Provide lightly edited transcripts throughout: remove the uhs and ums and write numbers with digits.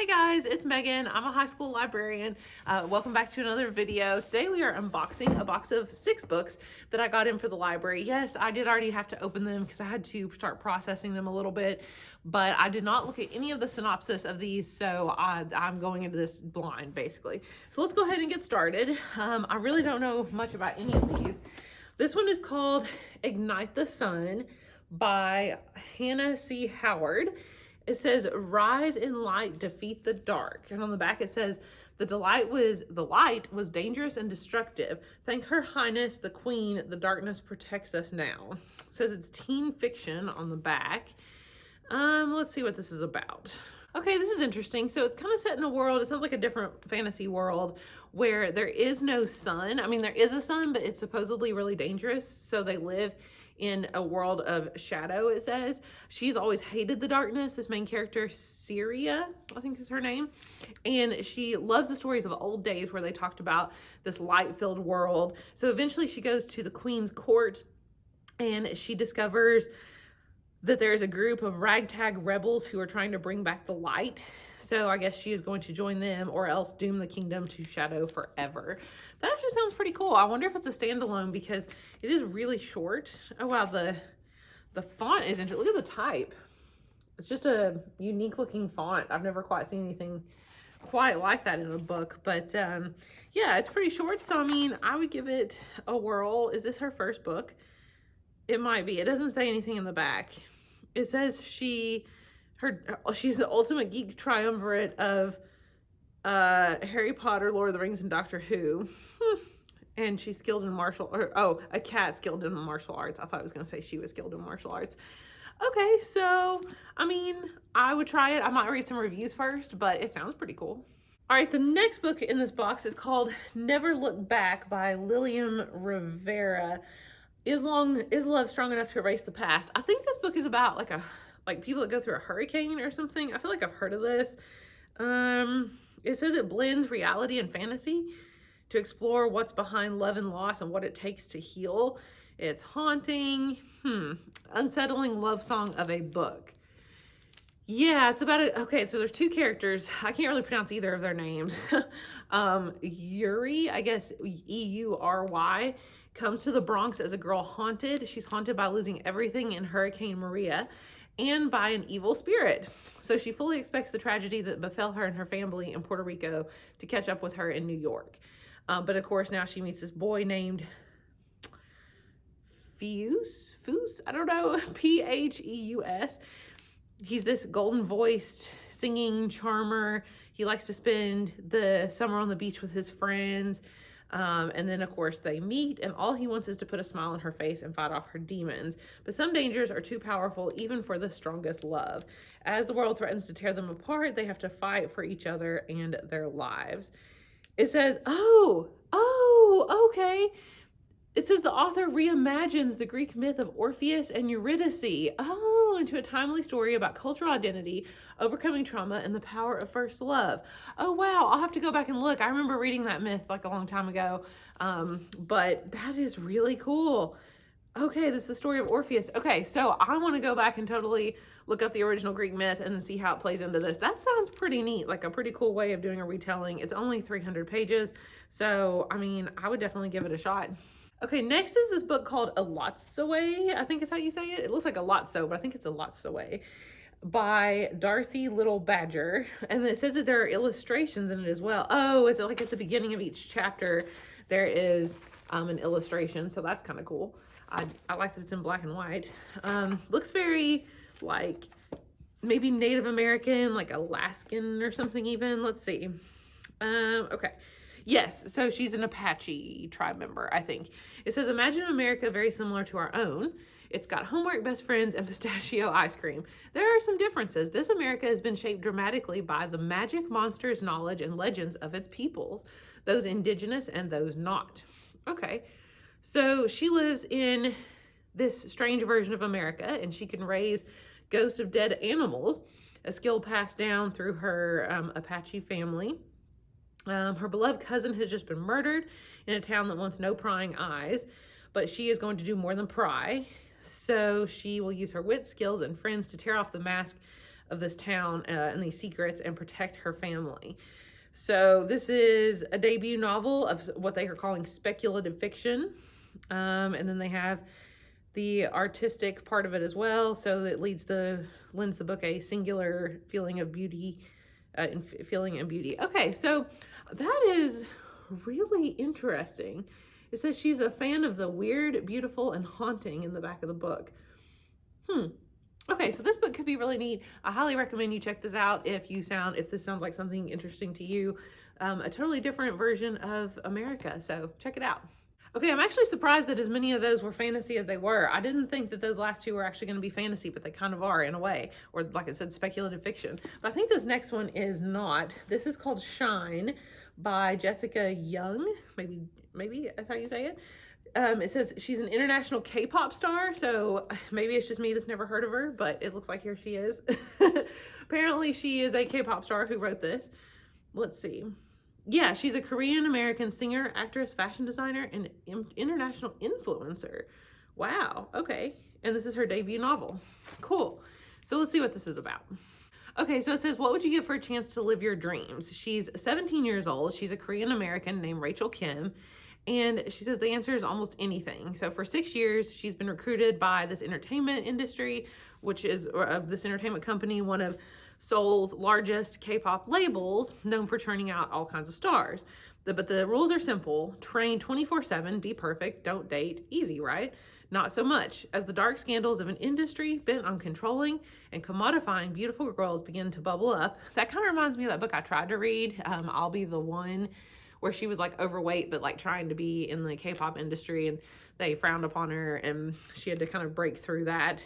Hey guys, it's Megan. I'm a high school librarian. Welcome back to another video. Today we are unboxing a box of 6 books that I got in for the library. Yes, I did already have to open them because I had to start processing them a little bit, but I did not look at any of the synopsis of these, so I'm going into this blind basically. So let's go ahead and get started. I really don't know much about any of these. This one is called Ignite the Sun by Hannah C. Howard. It says, rise in light, defeat the dark. And on the back it says, the light was dangerous and destructive. Thank Her Highness the Queen, the darkness protects us now. It says it's teen fiction on the back. Let's see what this is about. Okay, this is interesting. So it's kind of set in a world, it sounds like a different fantasy world where there is no sun. I mean, there is a sun, but it's supposedly really dangerous. So they live in a world of shadow, it says. She's always hated the darkness. This main character, Syria, I think is her name. And she loves the stories of old days where they talked about this light-filled world. So eventually she goes to the Queen's court and she discovers that there's a group of ragtag rebels who are trying to bring back the light. So I guess she is going to join them or else doom the kingdom to shadow forever. That actually sounds pretty cool. I wonder if it's a standalone because it is really short. Oh wow, the font is interesting. Look at the type. It's just a unique looking font. I've never quite seen anything quite like that in a book, but yeah, it's pretty short. So I mean, I would give it a whirl. Is this her first book? It might be. It doesn't say anything in the back. It says she's the ultimate geek triumvirate of Harry Potter, Lord of the Rings, and Doctor Who. And she's skilled in a cat skilled in martial arts. I thought I was going to say she was skilled in martial arts. Okay, so, I mean, I would try it. I might read some reviews first, but it sounds pretty cool. All right, the next book in this box is called Never Look Back by Lilian Rivera. Is love strong enough to erase the past? I think this book is about like people that go through a hurricane or something. I feel like I've heard of this. It says it blends reality and fantasy to explore what's behind love and loss and what it takes to heal. It's haunting, unsettling love song of a book. Yeah, it's about okay, so there's 2 characters. I can't really pronounce either of their names. Yuri, I guess Eury, comes to the Bronx as a girl haunted. She's haunted by losing everything in Hurricane Maria and by an evil spirit. So she fully expects the tragedy that befell her and her family in Puerto Rico to catch up with her in New York. But of course, now she meets this boy named Pheus, I don't know, Pheus. He's this golden-voiced singing charmer. He likes to spend the summer on the beach with his friends. And then, of course, they meet, and all he wants is to put a smile on her face and fight off her demons. But some dangers are too powerful, even for the strongest love. As the world threatens to tear them apart, they have to fight for each other and their lives. It says, okay. It says the author reimagines the Greek myth of Orpheus and Eurydice, into a timely story about cultural identity, overcoming trauma, and the power of first love. Oh, wow. I'll have to go back and look. I remember reading that myth like a long time ago, but that is really cool. Okay, this is the story of Orpheus. Okay, so I want to go back and totally look up the original Greek myth and then see how it plays into this. That sounds pretty neat, like a pretty cool way of doing a retelling. It's only 300 pages, so, I mean, I would definitely give it a shot. Okay, next is this book called Elotsoe, I think is how you say it. It looks like Elotso, but I think it's Elotsoe, by Darcy Little Badger. And it says that there are illustrations in it as well. Oh, it's like at the beginning of each chapter, there is an illustration, so that's kind of cool. I like that it's in black and white. Looks very like maybe Native American, like Alaskan or something even. Let's see. Okay. Yes, so she's an Apache tribe member, I think. It says, imagine America very similar to our own. It's got homework best friends and pistachio ice cream. There are some differences. This America has been shaped dramatically by the magic, monsters, knowledge, and legends of its peoples, those indigenous and those not. Okay, so she lives in this strange version of America, and she can raise ghosts of dead animals, a skill passed down through her Apache family. Her beloved cousin has just been murdered in a town that wants no prying eyes, but she is going to do more than pry. So she will use her wit, skills, and friends to tear off the mask of this town and these secrets and protect her family. So this is a debut novel of what they are calling speculative fiction. And then they have the artistic part of it as well. So it lends the book a singular feeling of beauty, feeling and beauty. Okay, so that is really interesting. It says she's a fan of the weird, beautiful, and haunting in the back of the book. Okay, so this book could be really neat. I highly recommend you check this out if this sounds like something interesting to you. A totally different version of America, so check it out. Okay, I'm actually surprised that as many of those were fantasy as they were. I didn't think that those last two were actually going to be fantasy, but they kind of are in a way, or like I said, speculative fiction. But I think this next one is not. This is called Shine by Jessica Young. Maybe that's how you say it. It says she's an international K-pop star, so maybe it's just me that's never heard of her, but it looks like here she is. Apparently she is a K-pop star who wrote this. Let's see. Yeah, she's a Korean-American singer, actress, fashion designer, and international influencer. Wow, okay. And this is her debut novel. Cool. So let's see what this is about. Okay, so it says, what would you give for a chance to live your dreams? She's 17 years old. She's a Korean-American named Rachel Kim. And she says the answer is almost anything. So for 6 years, she's been recruited by this entertainment industry, which is this entertainment company, one of Seoul's largest K-pop labels, known for churning out all kinds of stars. But the rules are simple. Train 24/7, be perfect, don't date. Easy, right? Not so much, as the dark scandals of an industry bent on controlling and commodifying beautiful girls begin to bubble up. That kind of reminds me of that book I tried to read, I'll Be the One, where she was like overweight, but like trying to be in the K-pop industry, and they frowned upon her, and she had to kind of break through that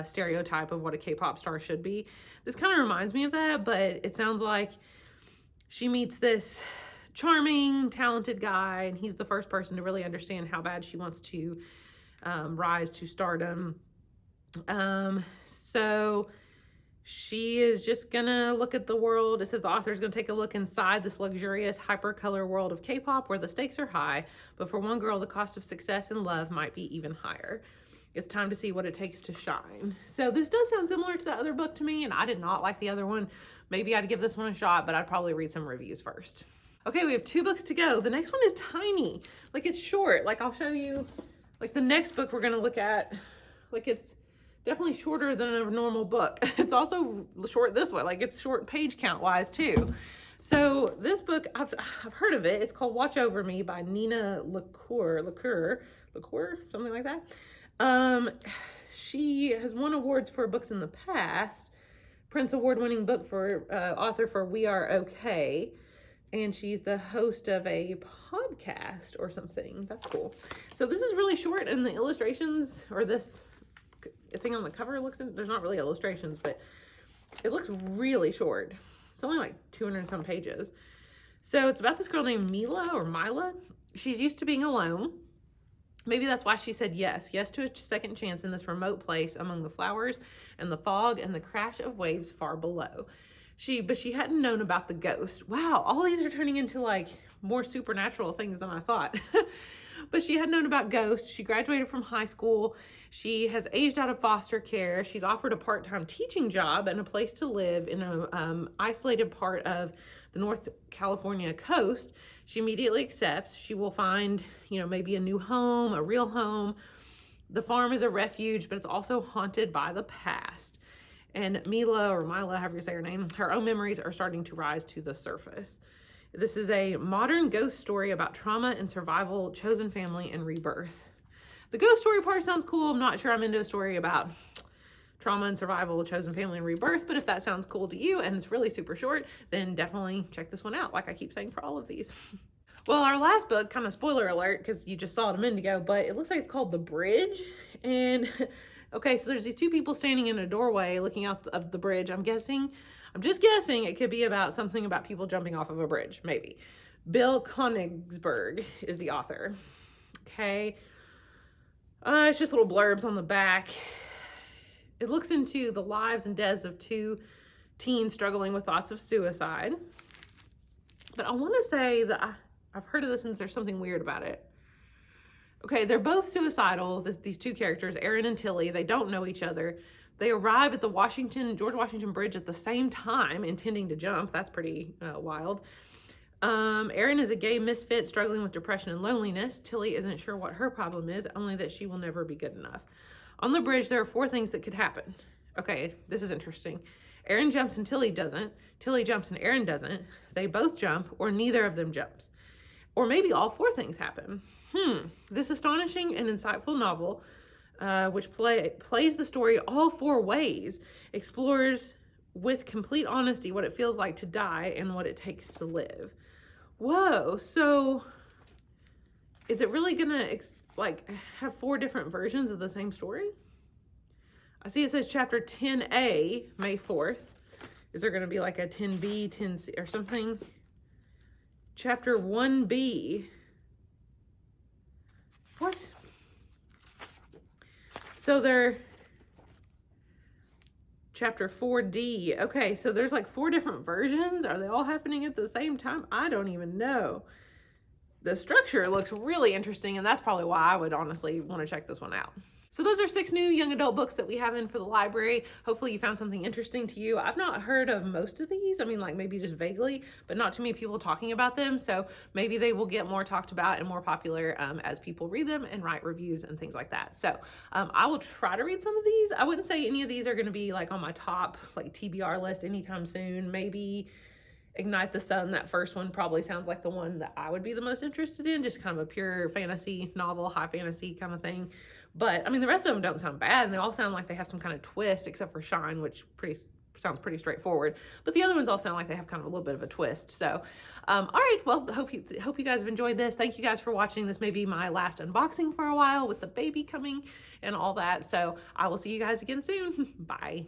stereotype of what a K-pop star should be. This kind of reminds me of that, but it sounds like she meets this charming, talented guy, and he's the first person to really understand how bad she wants to rise to stardom. So she is just gonna look at the world. It says the author is gonna take a look inside this luxurious hypercolor world of K-pop where the stakes are high, but for one girl, the cost of success and love might be even higher. It's time to see what it takes to shine. So this does sound similar to the other book to me, and I did not like the other one. Maybe I'd give this one a shot, but I'd probably read some reviews first. Okay, we have 2 books to go. The next one is tiny. Like, it's short. Like, I'll show you, like, the next book we're gonna look at, like, it's definitely shorter than a normal book. It's also short this way, like it's short page count wise too. So this book, I've heard of it. It's called Watch Over Me by Nina LaCour, something like that. She has won awards for books in the past. Prince Award-winning book for author for We Are Okay. And she's the host of a podcast or something. That's cool. So this is really short, and the illustrations, or this thing on the cover there's not really illustrations, but it looks really short. It's only like 200 and some pages. So it's about this girl named Mila. She's used to being alone. Maybe that's why she said yes to a second chance in this remote place among the flowers and the fog and the crash of waves far below. But she hadn't known about the ghost. Wow, all these are turning into like more supernatural things than I thought. But she had known about ghosts. She graduated from high school. She has aged out of foster care. She's offered a part-time teaching job and a place to live in a isolated part of the North California coast. She immediately accepts. She will find, maybe a new home, a real home. The farm is a refuge, but it's also haunted by the past. And Mila, however you say her name, her own memories are starting to rise to the surface. This is a modern ghost story about trauma and survival, chosen family, and rebirth. The ghost story part sounds cool. I'm not sure I'm into a story about trauma and survival, chosen family, and rebirth, but if that sounds cool to you and it's really super short, then definitely check this one out, like I keep saying for all of these. Well, our last book, kind of spoiler alert, because you just saw it a minute ago, but it looks like it's called The Bridge. And okay, so there's these 2 people standing in a doorway looking out of the bridge. I'm just guessing it could be about something about people jumping off of a bridge, maybe. Bill Konigsberg is the author. Okay. It's just little blurbs on the back. It looks into the lives and deaths of 2 teens struggling with thoughts of suicide. But I want to say that I've heard of this and there's something weird about it. Okay, they're both suicidal, these 2 characters, Aaron and Tilly. They don't know each other. They arrive at the George Washington Bridge at the same time, intending to jump. That's pretty wild. Erin is a gay misfit struggling with depression and loneliness. Tilly isn't sure what her problem is, only that she will never be good enough. On the bridge, there are 4 things that could happen. Okay, this is interesting. Erin jumps and Tilly doesn't. Tilly jumps and Erin doesn't. They both jump, or neither of them jumps. Or maybe all 4 things happen. This astonishing and insightful novel, which plays the story all 4 ways, explores with complete honesty what it feels like to die and what it takes to live. Whoa, so is it really gonna have 4 different versions of the same story? I see it says chapter 10A, May 4th. Is there gonna be like a 10B, 10C or something? Chapter 1B. What? So they're chapter 4D. Okay, so there's like 4 different versions. Are they all happening at the same time? I don't even know. The structure looks really interesting, and that's probably why I would honestly want to check this one out. So those are 6 new young adult books that we have in for the library. Hopefully you found something interesting to you. I've not heard of most of these. I mean, like maybe just vaguely, but not too many people talking about them. So maybe they will get more talked about and more popular as people read them and write reviews and things like that. So I will try to read some of these. I wouldn't say any of these are going to be like on my top like TBR list anytime soon. Maybe Ignite the Sun, that first one probably sounds like the one that I would be the most interested in, just kind of a pure fantasy novel, high fantasy kind of thing. But I mean, the rest of them don't sound bad, and they all sound like they have some kind of twist, except for Shine, which sounds pretty straightforward. But the other ones all sound like they have kind of a little bit of a twist. So, all right, well, hope you guys have enjoyed this. Thank you guys for watching. This may be my last unboxing for a while with the baby coming and all that. So I will see you guys again soon. Bye.